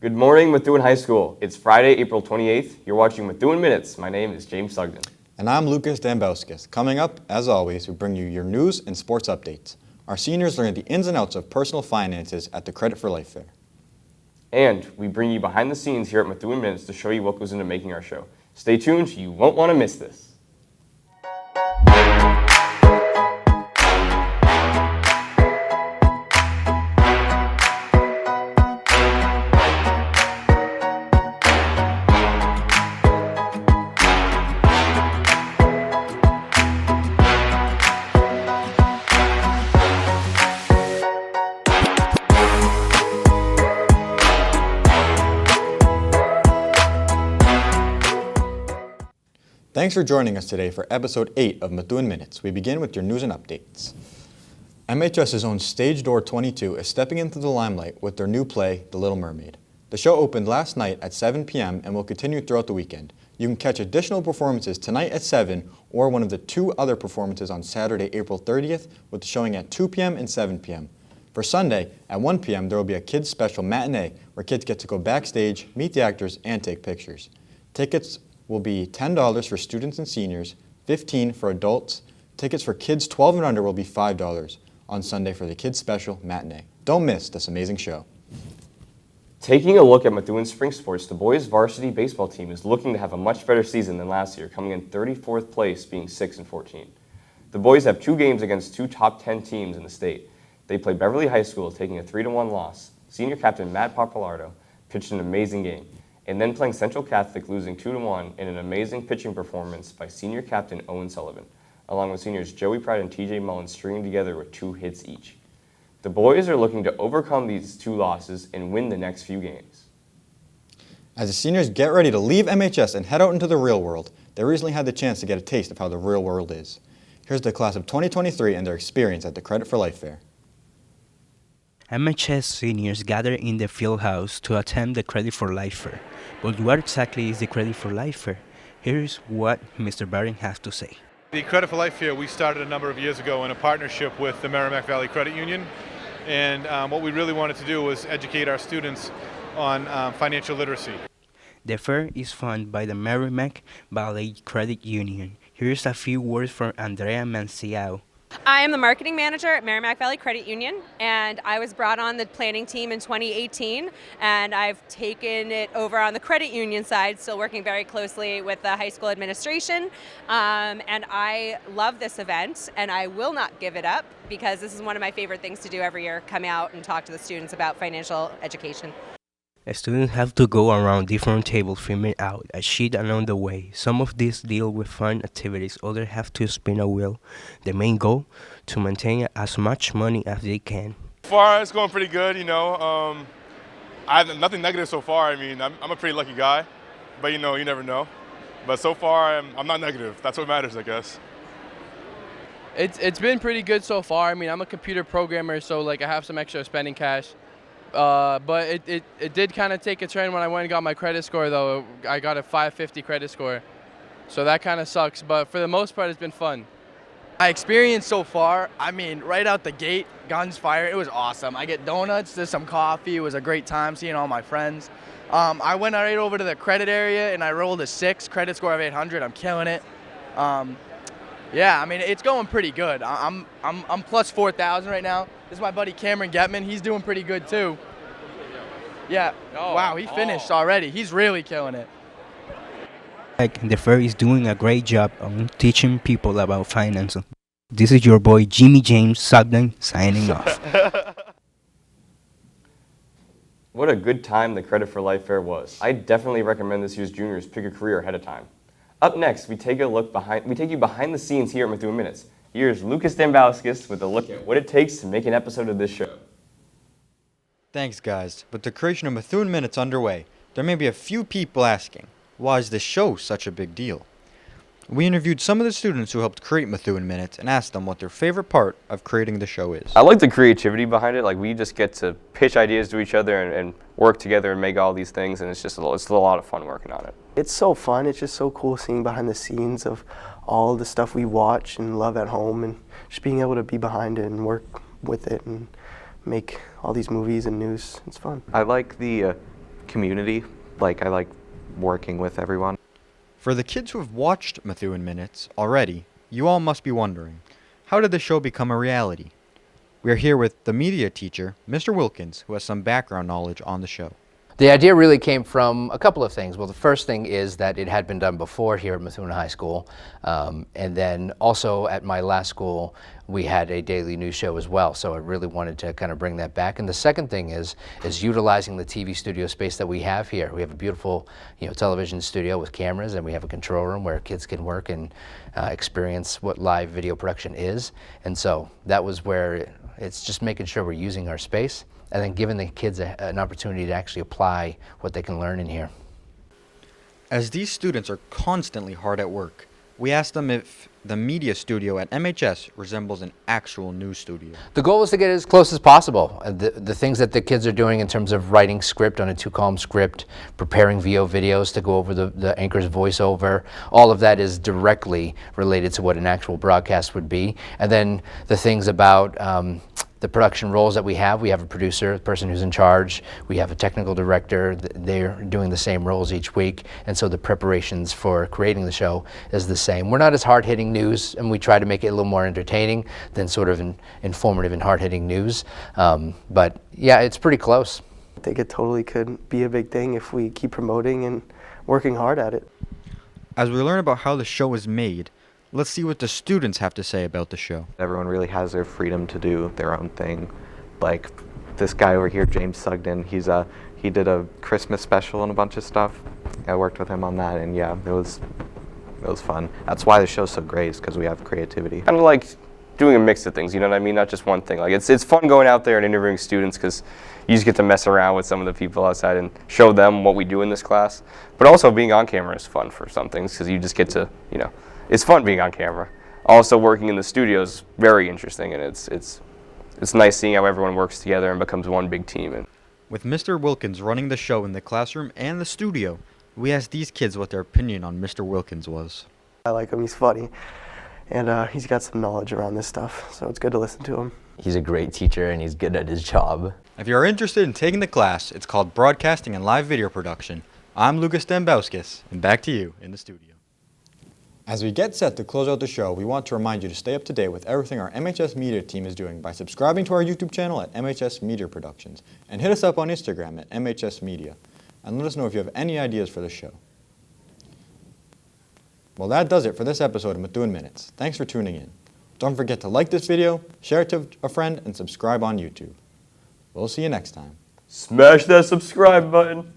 Good morning, Methuen High School. It's Friday, April 28th. You're watching Methuen Minutes. My name is James Sugden. And I'm Lucas Dambowskis. Coming up, as always, we bring you your news and sports updates. Our seniors learn the ins and outs of personal finances at the Credit for Life Fair. And we bring you behind the scenes here at Methuen Minutes to show you what goes into making our show. Stay tuned, you won't want to miss this. Thanks for joining us today for episode 8 of Methuen Minutes. We begin with your news and updates. MHS's own Stage Door 22 is stepping into the limelight with their new play, The Little Mermaid. The show opened last night at 7 p.m. and will continue throughout the weekend. You can catch additional performances tonight at 7 or one of the 2 other performances on Saturday, April 30th, with the showing at 2 p.m. and 7 p.m. For Sunday, at 1 p.m., there will be a kids' special matinee where kids get to go backstage, meet the actors, and take pictures. Tickets will be $10 for students and seniors, $15 for adults. Tickets for kids 12 and under will be $5 on Sunday for the kids' special matinee. Don't miss this amazing show. Taking a look at Methuen Spring Sports, the boys' varsity baseball team is looking to have a much better season than last year, coming in 34th place, being 6-14. The boys have 2 games against 2 top 10 teams in the state. They play Beverly High School, taking a 3-1 loss. Senior captain Matt Papalardo pitched an amazing game, and then playing Central Catholic, losing 2-1 in an amazing pitching performance by senior captain Owen Sullivan, along with seniors Joey Pride and TJ Mullins stringing together with 2 hits each. The boys are looking to overcome these 2 losses and win the next few games. As the seniors get ready to leave MHS and head out into the real world, they recently had the chance to get a taste of how the real world is. Here's the class of 2023 and their experience at the Credit for Life Fair. MHS seniors gather in the field house to attend the Credit for Life Fair. But what exactly is the Credit for Life Fair? Here's what Mr. Barron has to say. The Credit for Life Fair we started a number of years ago in a partnership with the Merrimack Valley Credit Union. And what we really wanted to do was educate our students on financial literacy. The fair is funded by the Merrimack Valley Credit Union. Here's a few words from Andrea Manciao. I am the marketing manager at Merrimack Valley Credit Union, and I was brought on the planning team in 2018, and I've taken it over on the credit union side, still working very closely with the high school administration, and I love this event, and I will not give it up because this is one of my favorite things to do every year, come out and talk to the students about financial education. Students have to go around different tables filling out a sheet along the way. Some of these deal with fun activities, others have to spin a wheel. The main goal, to maintain as much money as they can. So far, it's going pretty good, I have nothing negative so far. I mean, I'm a pretty lucky guy, but you never know. But so far, I'm not negative. That's what matters, I guess. It's been pretty good so far. I mean, I'm a computer programmer, so I have some extra spending cash. But it did kind of take a turn when I went and got my credit score, though. I got a 550 credit score, so that kind of sucks. But for the most part, it's been fun. My experience so far, I mean, right out the gate, guns fired, it was awesome. I get donuts, there's some coffee, it was a great time seeing all my friends. I went right over to the credit area and I rolled a 6, credit score of 800, I'm killing it. Yeah, I mean, it's going pretty good. I'm plus 4,000 right now. This is my buddy Cameron Getman. He's doing pretty good too. Yeah. Wow, he finished already. He's really killing it. The fair is doing a great job on teaching people about finance. This is your boy Jimmy James Sugden signing off. What a good time the Credit for Life Fair was. I definitely recommend this year's juniors pick a career ahead of time. Up next, we take you behind the scenes here at Methuen Minutes. Here's Lucas Dambowskis with a look at what it takes to make an episode of this show. Thanks, guys. With the creation of Methuen Minutes underway, there may be a few people asking, why is this show such a big deal? We interviewed some of the students who helped create Methuen Minutes and asked them what their favorite part of creating the show is. I like the creativity behind it. We just get to pitch ideas to each other and work together and make all these things, and it's a lot of fun working on it. It's so fun. It's just so cool seeing behind the scenes of all the stuff we watch and love at home, and just being able to be behind it and work with it and make all these movies and news. It's fun. I like the community. Like, I like working with everyone. For the kids who have watched Methuen Minutes already, you all must be wondering, how did the show become a reality? We are here with the media teacher, Mr. Wilkins, who has some background knowledge on the show. The idea really came from a couple of things. Well, the first thing is that it had been done before here at Methuen High School, and then also at my last school we had a daily news show as well, so I really wanted to kind of bring that back. And the second thing is utilizing the TV studio space that we have here. We have a beautiful television studio with cameras, and we have a control room where kids can work and experience what live video production is. And so that was where it's just making sure we're using our space and then giving the kids an opportunity to actually apply what they can learn in here. As these students are constantly hard at work, we asked them if the media studio at MHS resembles an actual news studio. The goal is to get as close as possible. The things that the kids are doing in terms of writing script on a 2-column script, preparing VO videos to go over the anchor's voiceover, all of that is directly related to what an actual broadcast would be. And then the things about the production roles that we have a producer, a person who's in charge, we have a technical director, they're doing the same roles each week, and so the preparations for creating the show is the same. We're not as hard-hitting news, and we try to make it a little more entertaining than sort of informative and hard-hitting news, but yeah, it's pretty close. I think it totally could be a big thing if we keep promoting and working hard at it. As we learn about how the show is made, let's see what the students have to say about the show. Everyone really has their freedom to do their own thing. Like this guy over here, James Sugden, he did a Christmas special and a bunch of stuff. I worked with him on that, and yeah, it was fun. That's why the show's so great, is because we have creativity. Kind of like doing a mix of things, you know what I mean? Not just one thing. Like it's fun going out there and interviewing students because you just get to mess around with some of the people outside and show them what we do in this class. But also being on camera is fun for some things because you just get to, it's fun being on camera. Also working in the studio is very interesting, and it's nice seeing how everyone works together and becomes one big team. And with Mr. Wilkins running the show in the classroom and the studio, we asked these kids what their opinion on Mr. Wilkins was. I like him, he's funny, and he's got some knowledge around this stuff, so it's good to listen to him. He's a great teacher and he's good at his job. If you're interested in taking the class, it's called Broadcasting and Live Video Production. I'm Lucas Dembowskis, and back to you in the studio. As we get set to close out the show, we want to remind you to stay up to date with everything our MHS Media team is doing by subscribing to our YouTube channel at MHS Media Productions, and hit us up on Instagram at MHS Media, and let us know if you have any ideas for the show. Well, that does it for this episode of Methuen Minutes. Thanks for tuning in. Don't forget to like this video, share it to a friend, and subscribe on YouTube. We'll see you next time. smash that subscribe button.